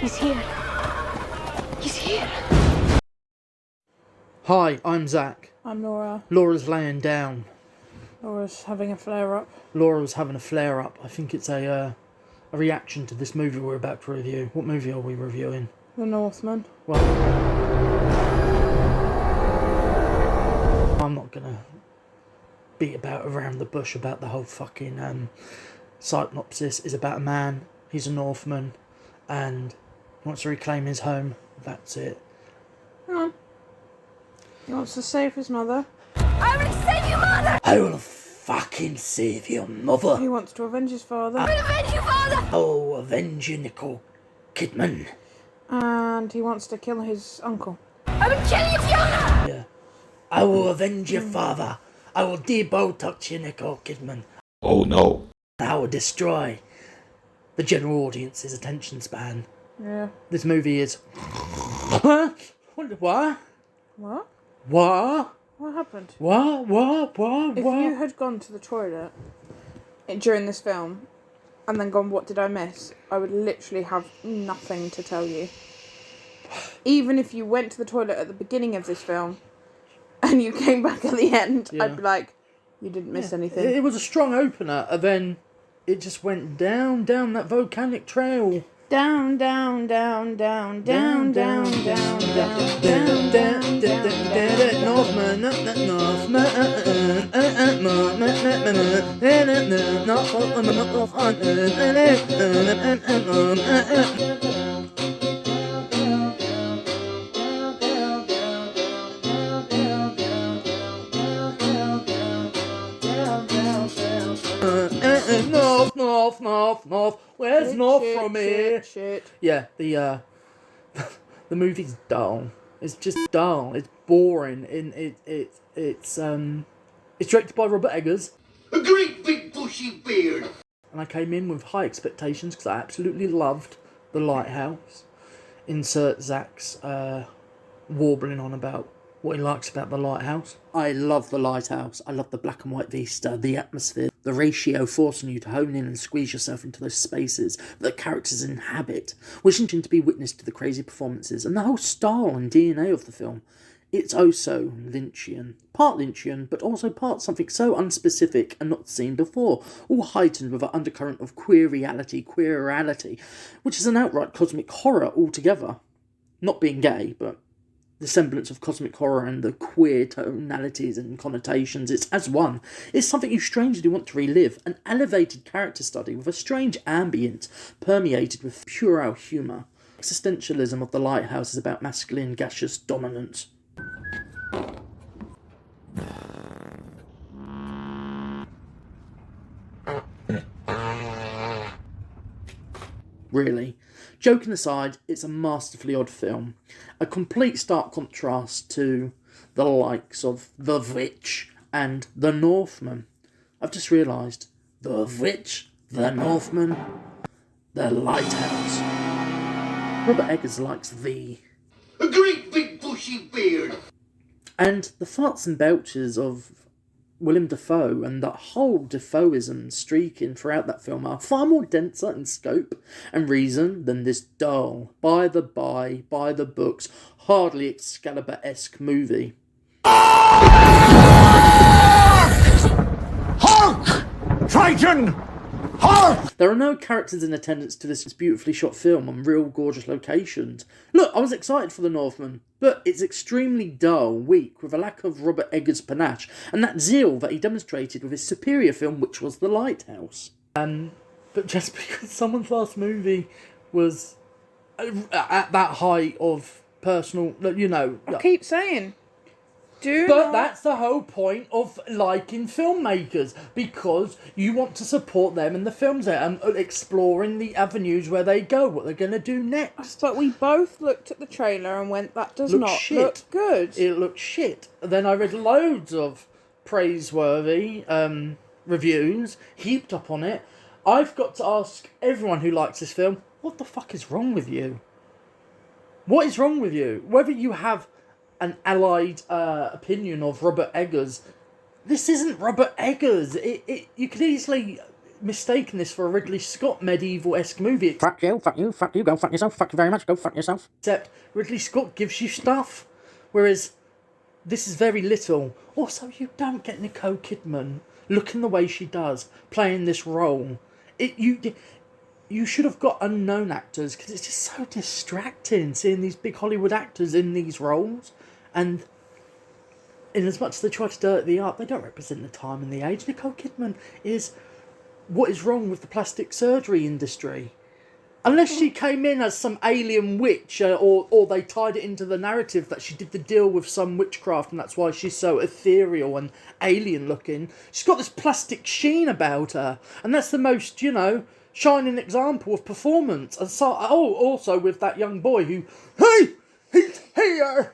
He's here. He's here. Hi, I'm Zach. I'm Laura. Laura's laying down. Laura's having a flare-up. Laura was having a flare-up. I think it's a reaction to this movie we're about to review. What movie are we reviewing? The Northman. Well, I'm not going to beat about around the bush about the whole fucking synopsis. It's about a man, he's a Northman, and he wants to reclaim his home. That's it. Hang on. He wants to save his mother. I will save you, mother! I will fucking save your mother. He wants to avenge his father. I will avenge you, father! Oh, avenge you, Nicole Kidman. And he wants to kill his uncle. I will kill you, Fiona! Yeah. I will avenge your father. I will debotox you, Nicole Kidman. Oh no. I will destroy the general audience's attention span. Yeah. This movie is... What? What? What? What? What happened? What? If you had gone to the toilet during this film and then gone, what did I miss? I would literally have nothing to tell you. Even if you went to the toilet at the beginning of this film and you came back at the end, Yeah. I'd be like, you didn't miss anything. It was a strong opener, and then it just went down that volcanic trail. Down, down, down, down, down, down, down, down, down, down, Northman, North. Where's North from here? Shit. Yeah, the movie's dull. It's just dull. It's boring. It's directed by Robert Eggers. A great big bushy beard. And I came in with high expectations because I absolutely loved The Lighthouse. Insert Zach's warbling on about what he likes about The Lighthouse. I love The Lighthouse. I love the black and white vista, the atmosphere, the ratio forcing you to hone in and squeeze yourself into those spaces that the characters inhabit, wishing to be witness to the crazy performances and the whole style and DNA of the film. It's oh so Lynchian. Part Lynchian, but also part something so unspecific and not seen before, all heightened with an undercurrent of queerality, which is an outright cosmic horror altogether. Not being gay, but the semblance of cosmic horror and the queer tonalities and connotations, it's as one. It's something you strangely want to relive, an elevated character study with a strange ambient permeated with puerile humour. Existentialism of The Lighthouse is about masculine gaseous dominance. Really. Joking aside, it's a masterfully odd film. A complete stark contrast to the likes of The Witch and The Northman. I've just realised, The Witch, The Northman, The Lighthouse. Robert Eggers likes A great big bushy beard. And the farts and belches of Willem Dafoe and that whole Dafoeism streaking throughout that film are far more denser in scope and reason than this dull, by the books, hardly Excalibur-esque movie. Hark! Triton! Hark! There are no characters in attendance to this beautifully shot film on real gorgeous locations. Look, I was excited for The Northman, but it's extremely dull, weak, with a lack of Robert Eggers' panache, and that zeal that he demonstrated with his superior film, which was The Lighthouse. But just because someone's last movie was at that height of personal, I keep saying, But that's the whole point of liking filmmakers, because you want to support them in the films and exploring the avenues where they go, what they're going to do next. But we both looked at the trailer and went, that does Looks not shit. look good. It looked shit. Then I read loads of praiseworthy reviews heaped up on it. I've got to ask everyone who likes this film, what the fuck is wrong with you? What is wrong with you? Whether you have an allied opinion of Robert Eggers, this isn't Robert Eggers. You could easily mistaken this for a Ridley Scott medieval-esque movie. Fuck you, go fuck yourself, fuck you very much, go fuck yourself. Except Ridley Scott gives you stuff, whereas this is very little. Also, you don't get Nicole Kidman looking the way she does, playing this role. You should have got unknown actors, because it's just so distracting seeing these big Hollywood actors in these roles. And in as much as they try to dirty the art, they don't represent the time and the age. Nicole Kidman is what is wrong with the plastic surgery industry. Unless she came in as some alien witch, or they tied it into the narrative that she did the deal with some witchcraft and that's why she's so ethereal and alien looking. She's got this plastic sheen about her, and that's the most, shining example of performance. And so, also with that young boy who, hey, he's here!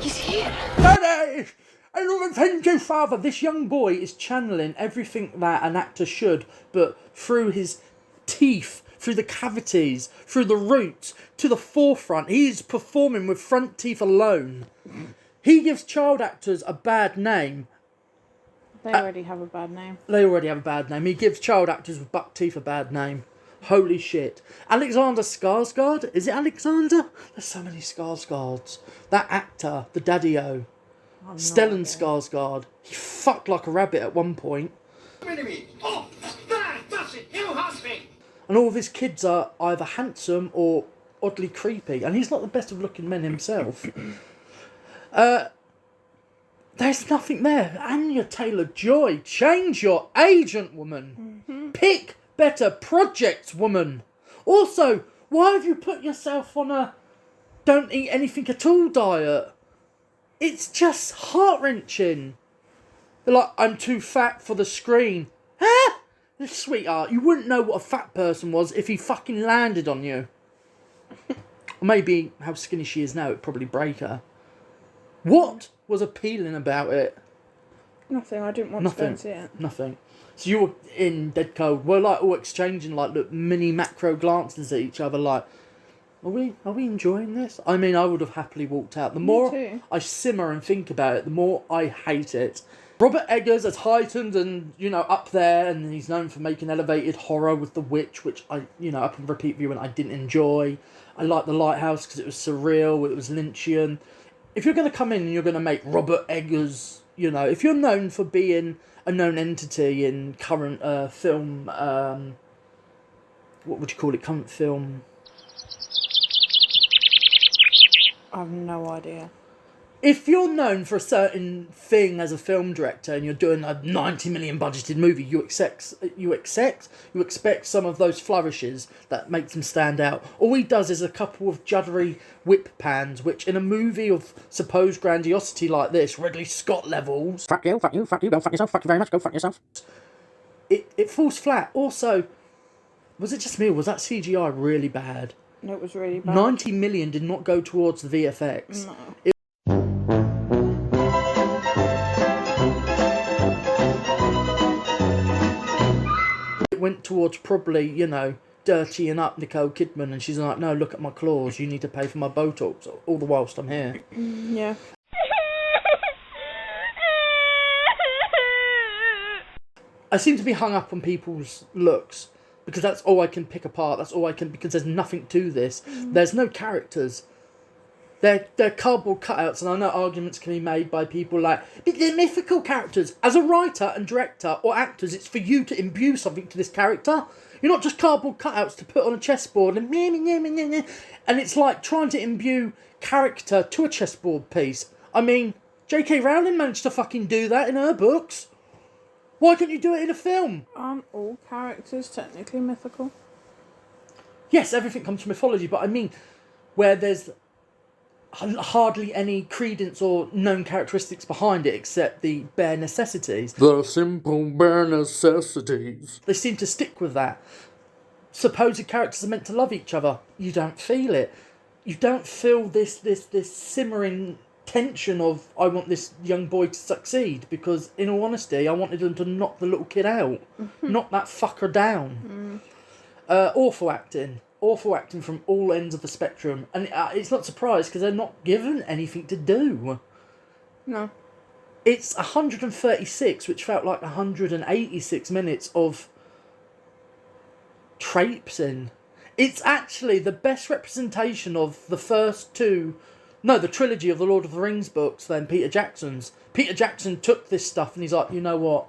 He's here. Daddy! I don't thank you, Father! This young boy is channeling everything that an actor should, but through his teeth, through the cavities, through the roots, to the forefront. He's performing with front teeth alone. He gives child actors a bad name. They already have a bad name. They already have a bad name. He gives child actors with buck teeth a bad name. Holy shit. Alexander Skarsgård? Is it Alexander? There's so many Skarsgårds. That actor, the daddy-o. Stellan Skarsgård. He fucked like a rabbit at one point. Oh, that's it. You husband. And all of his kids are either handsome or oddly creepy. And he's not the best of looking men himself. There's nothing there. Anya Taylor-Joy, change your agent, woman. Mm-hmm. Pick better projects, woman. Also, why have you put yourself on a don't eat anything at all diet? It's just heart-wrenching. They're like, I'm too fat for the screen. Huh? Sweetheart, you wouldn't know what a fat person was if he fucking landed on you. Or maybe how skinny she is now, it'd probably break her. What was appealing about it? Nothing, I didn't want to go and see it. Nothing. So you were in dead cold. We're like all exchanging like mini macro glances at each other like, are we enjoying this? I mean, I would have happily walked out. The more I simmer and think about it, the more I hate it. Robert Eggers is heightened and, up there, and he's known for making elevated horror with The Witch, which I can repeat viewing I didn't enjoy. I like The Lighthouse because it was surreal, it was Lynchian. If you're going to come in and you're going to make Robert Eggers, if you're known for being a known entity in current film, what would you call it, current film? I have no idea. If you're known for a certain thing as a film director and you're doing a 90 million budgeted movie, you expect some of those flourishes that makes him stand out. All he does is a couple of juddery whip pans, which in a movie of supposed grandiosity like this, Ridley Scott levels... Fuck you, go fuck yourself, fuck you very much, go fuck yourself. It falls flat. Also, was it just me or was that CGI really bad? No, it was really bad. 90 million did not go towards the VFX. No. It went towards probably, dirtying up Nicole Kidman, and she's like, no, look at my claws, you need to pay for my Botox, all the whilst I'm here. Yeah. I seem to be hung up on people's looks, because that's all I can pick apart, because there's nothing to this. There's no characters. They're cardboard cutouts, and I know arguments can be made by people like, but they're mythical characters. As a writer and director or actors, it's for you to imbue something to this character. You're not just cardboard cutouts to put on a chessboard and it's like trying to imbue character to a chessboard piece. I mean, J.K. Rowling managed to fucking do that in her books. Why can't you do it in a film? Aren't all characters technically mythical? Yes, everything comes from mythology, but I mean, where there's hardly any credence or known characteristics behind it except the bare necessities. The simple bare necessities. They seem to stick with that. Supposed characters are meant to love each other. You don't feel it. You don't feel this simmering tension of, I want this young boy to succeed, because in all honesty, I wanted them to knock the little kid out. Knock that fucker down. Awful acting from all ends of the spectrum, and it's not surprised because they're not given anything to do. No. It's 136, which felt like 186 minutes of traipsing. It's actually the best representation of the first two... No, the trilogy of the Lord of the Rings books than Peter Jackson's. Peter Jackson took this stuff and he's like, you know what?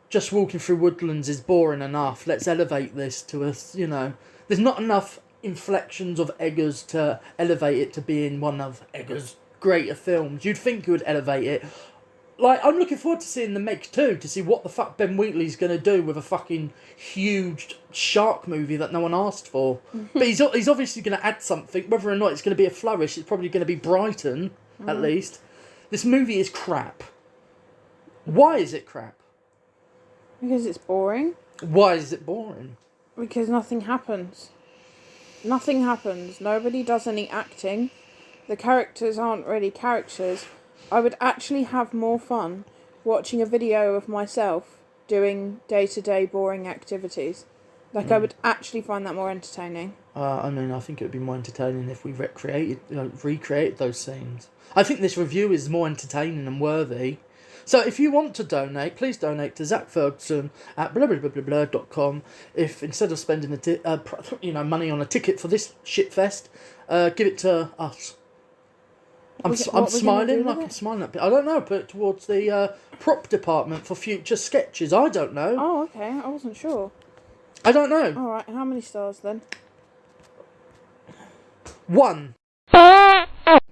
Just walking through woodlands is boring enough. Let's elevate this to us, you know. There's not enough inflections of Eggers to elevate it to being one of Eggers' greater films. You'd think he would elevate it. Like, I'm looking forward to seeing The Meg 2, to see what the fuck Ben Wheatley's going to do with a fucking huge shark movie that no one asked for. But he's obviously going to add something. Whether or not it's going to be a flourish, it's probably going to be Brighton, at least. This movie is crap. Why is it crap? Because it's boring. Why is it boring? Because nothing happens. Nothing happens. Nobody does any acting. The characters aren't really characters. I would actually have more fun watching a video of myself doing day-to-day boring activities. Like, I would actually find that more entertaining. I mean, I think it would be more entertaining if we recreated those scenes. I think this review is more entertaining and worthy. So if you want to donate, please donate to Zach Ferguson at blah.com. If instead of spending money on a ticket for this shitfest, give it to us. I'm smiling, like I'm smiling at. I don't know. Put it towards the prop department for future sketches. I don't know. Oh, okay. I wasn't sure. I don't know. All right. How many stars then? 1.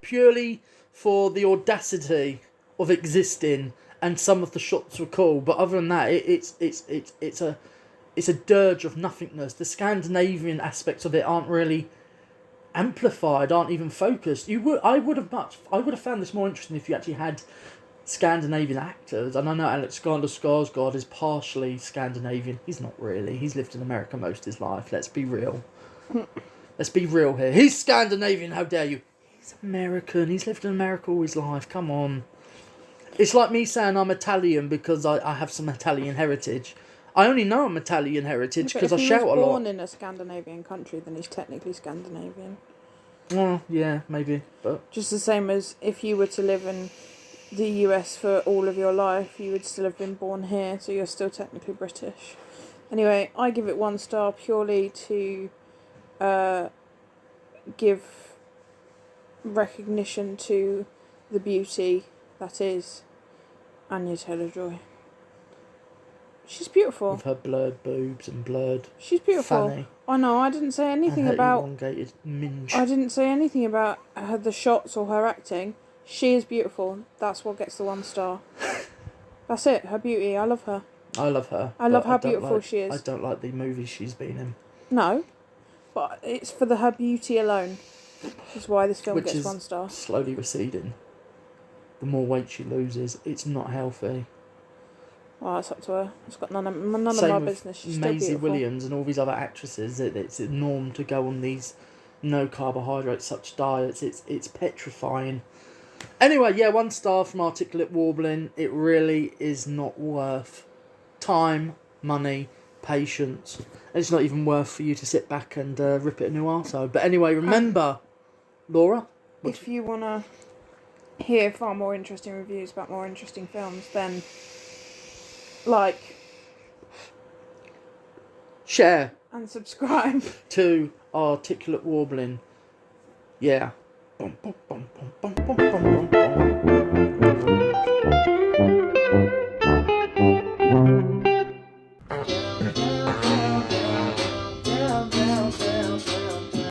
Purely for the audacity of existing, and some of the shots were cool. But other than that, it's a dirge of nothingness. The Scandinavian aspects of it aren't really amplified, aren't even focused. I would have found this more interesting if you actually had Scandinavian actors. And I know Alexander Skarsgård is partially Scandinavian. He's not really. He's lived in America most of his life. Let's be real. Let's be real here. He's Scandinavian, how dare you? He's American. He's lived in America all his life. Come on. It's like me saying I'm Italian because I have some Italian heritage. I only know I'm Italian heritage because I shout a lot. If he was born in a Scandinavian country, then he's technically Scandinavian. Well, yeah, maybe. But Just the same as if you were to live in the US for all of your life, you would still have been born here, so you're still technically British. Anyway, I give it 1 star purely to give recognition to the beauty that is Anya Taylor-Joy. She's beautiful. With her blurred boobs and blurred She's beautiful. fanny. I know, I didn't say anything and her about... elongated minge. I didn't say anything about the shots or her acting. She is beautiful. That's what gets the 1 star. That's it, her beauty. I love her. I love her. I love but how don't beautiful like- she is. I don't like the movies she's been in. No, but it's for her beauty alone. Is why this film Which gets is 1 star. slowly receding. The more weight she loses, it's not healthy. Well, that's up to her. It's got none of my Same with business. She's still Maisie beautiful. Williams and all these other actresses. It's a norm to go on these no carbohydrate such diets. It's petrifying. Anyway, yeah, 1 star from Articulate Warbling. It really is not worth time, money, patience. It's not even worth for you to sit back and rip it a new arsehole. But anyway, remember, Laura? If you want to hear far more interesting reviews about more interesting films, then like, Share and subscribe. to Articulate Warbling. Yeah. Bum, bum, bum, bum, bum, bum, bum, bum.